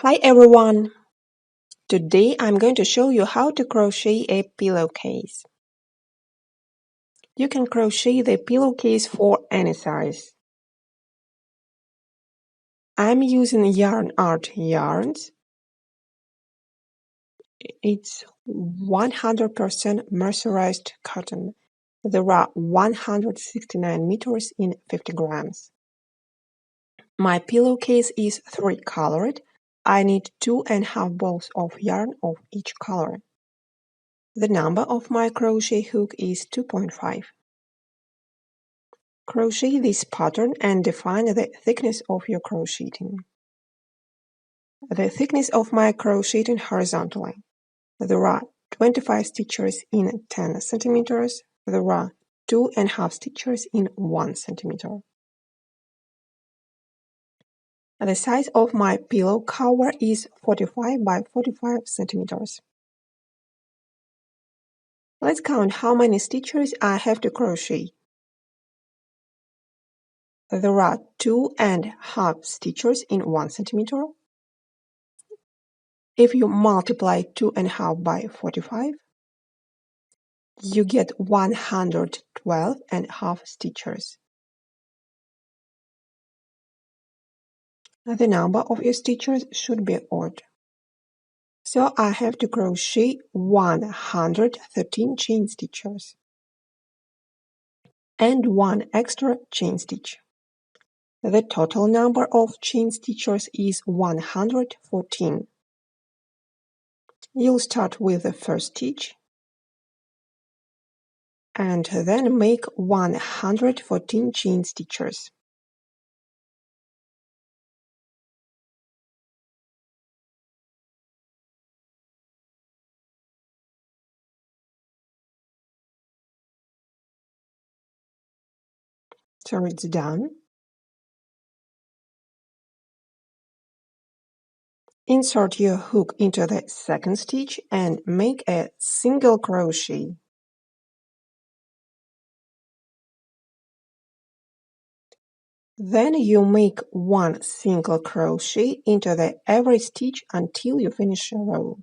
Hi everyone! Today I'm going to show you how to crochet a pillowcase. You can crochet the pillowcase for any size. I'm using Yarn Art yarns. It's 100% mercerized cotton. There are 169 meters in 50 grams. My pillowcase is 3-colored. I need 2.5 balls of yarn of each color. The number of my crochet hook is 2.5. Crochet this pattern and define the thickness of your crocheting. The thickness of my crocheting horizontally. There are 25 stitches in 10 centimeters. There are 2.5 stitches in 1 centimeter. The size of my pillow cover is 45 by 45 centimeters. Let's count how many stitches I have to crochet. There are 2.5 stitches in 1 centimeter. If you multiply 2.5 by 45, you get 112.5 stitches. The number of your stitches should be odd. So I have to crochet 113 chain stitches and 1 extra chain stitch. The total number of chain stitches is 114. You'll start with the first stitch and then make 114 chain stitches. So it's done. Insert your hook into the second stitch and make a single crochet. Then you make 1 single crochet into the every stitch until you finish a row.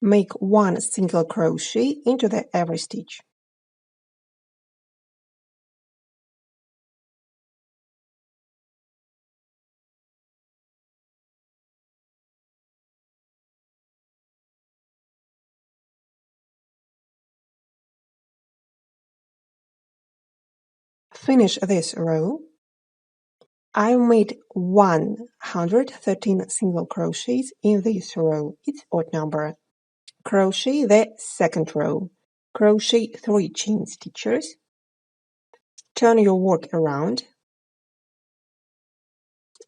Make 1 single crochet into the every stitch. Finish this row. I made 113 single crochets in this row. It's odd number. Crochet the second row. Crochet 3 chain stitches. Turn your work around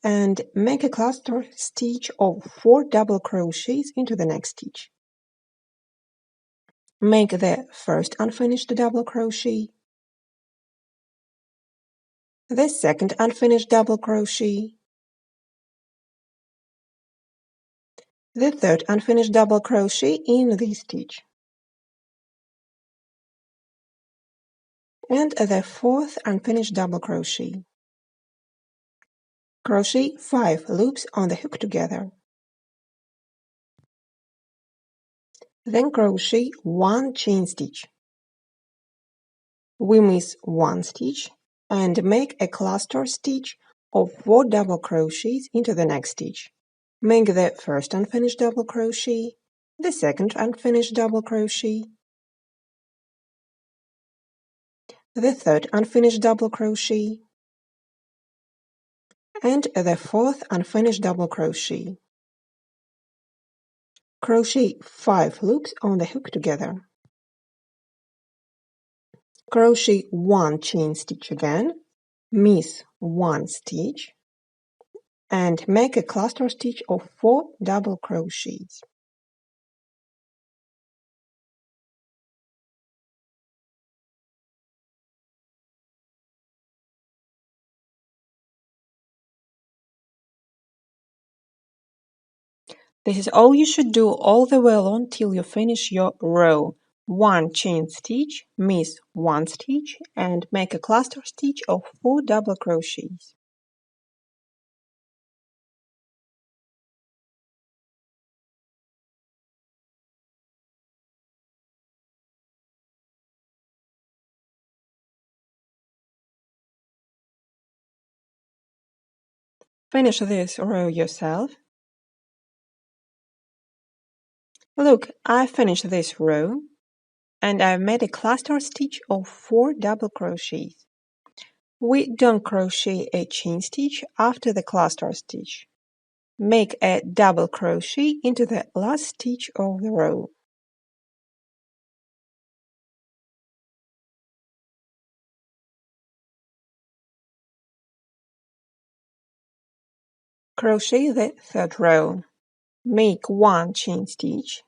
and make a cluster stitch of 4 double crochets into the next stitch. Make the first unfinished double crochet, the second unfinished double crochet, the third unfinished double crochet in this stitch, and the fourth unfinished double crochet. Crochet 5 loops on the hook together. Then crochet 1 chain stitch. We miss 1 stitch and make a cluster stitch of 4 double crochets into the next stitch. Make the first unfinished double crochet, the second unfinished double crochet, the third unfinished double crochet, and the fourth unfinished double crochet. Crochet 5 loops on the hook together. Crochet 1 chain stitch again, miss 1 stitch, and make a cluster stitch of 4 double crochets. This is all you should do all the way along till you finish your row. 1 chain stitch, miss 1 stitch, and make a cluster stitch of 4 double crochets. Finish this row yourself. Look, I finished this row, and I've made a cluster stitch of 4 double crochets. We don't crochet a chain stitch after the cluster stitch. Make a double crochet into the last stitch of the row. Crochet the third row. Make 1 chain stitch,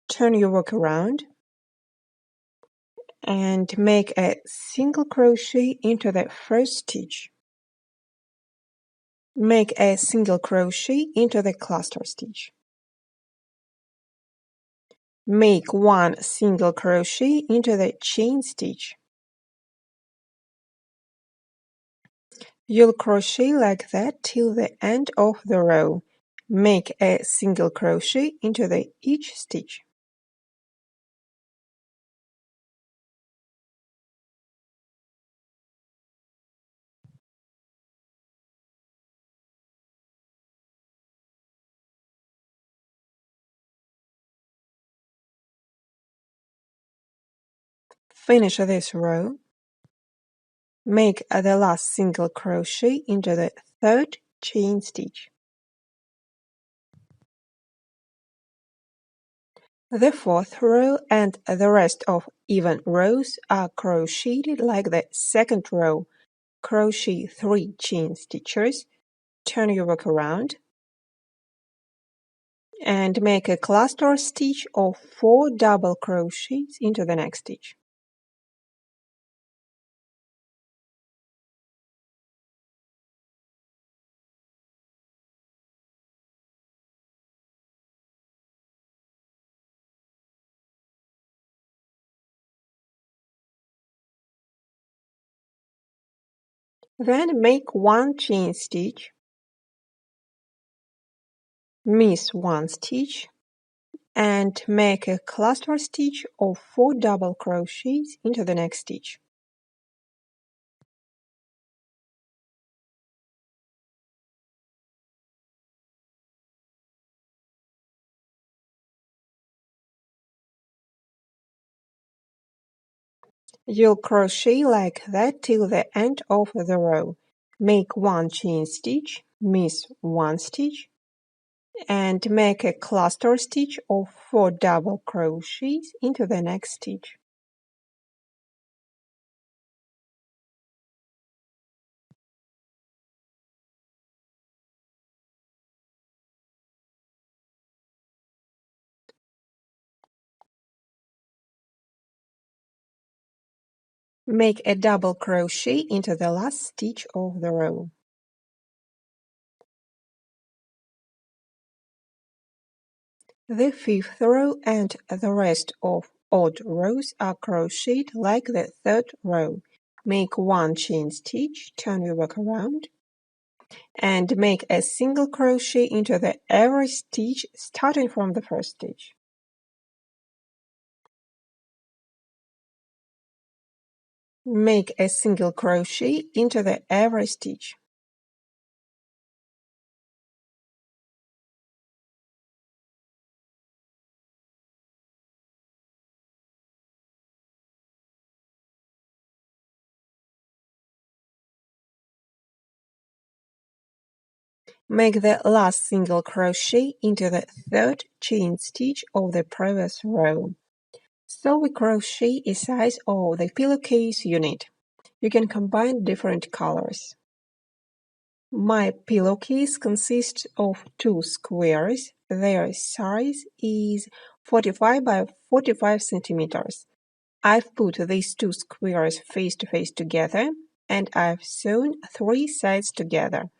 turn your work around, and make a single crochet into the first stitch. Make a single crochet into the cluster stitch. Make 1 single crochet into the chain stitch. You'll crochet like that till the end of the row. Make a single crochet into each stitch. Finish this row. Make the last single crochet into the third chain stitch. The fourth row and the rest of even rows are crocheted like the second row. Crochet 3 chain stitches, turn your work around, and make a cluster stitch of 4 double crochets into the next stitch. Then make 1 chain stitch, miss 1 stitch, and make a cluster stitch of 4 double crochets into the next stitch. You'll crochet like that till the end of the row. Make 1 chain stitch, miss 1 stitch, and make a cluster stitch of 4 double crochets into the next stitch. Make a double crochet into the last stitch of the row. The fifth row and the rest of odd rows are crocheted like the third row. Make 1 chain stitch, turn your work around, and make a single crochet into every stitch starting from the first stitch. Make a single crochet into every stitch. Make the last single crochet into the third chain stitch of the previous row. So we crochet a size of the pillowcase you need. You can combine different colors. My pillowcase consists of 2 squares. Their size is 45 by 45 centimeters. I've put these 2 squares face to face together, and I've sewn 3 sides together.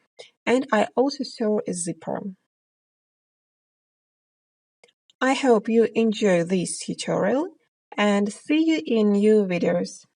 And I also sew a zipper. I hope you enjoy this tutorial, and see you in new videos.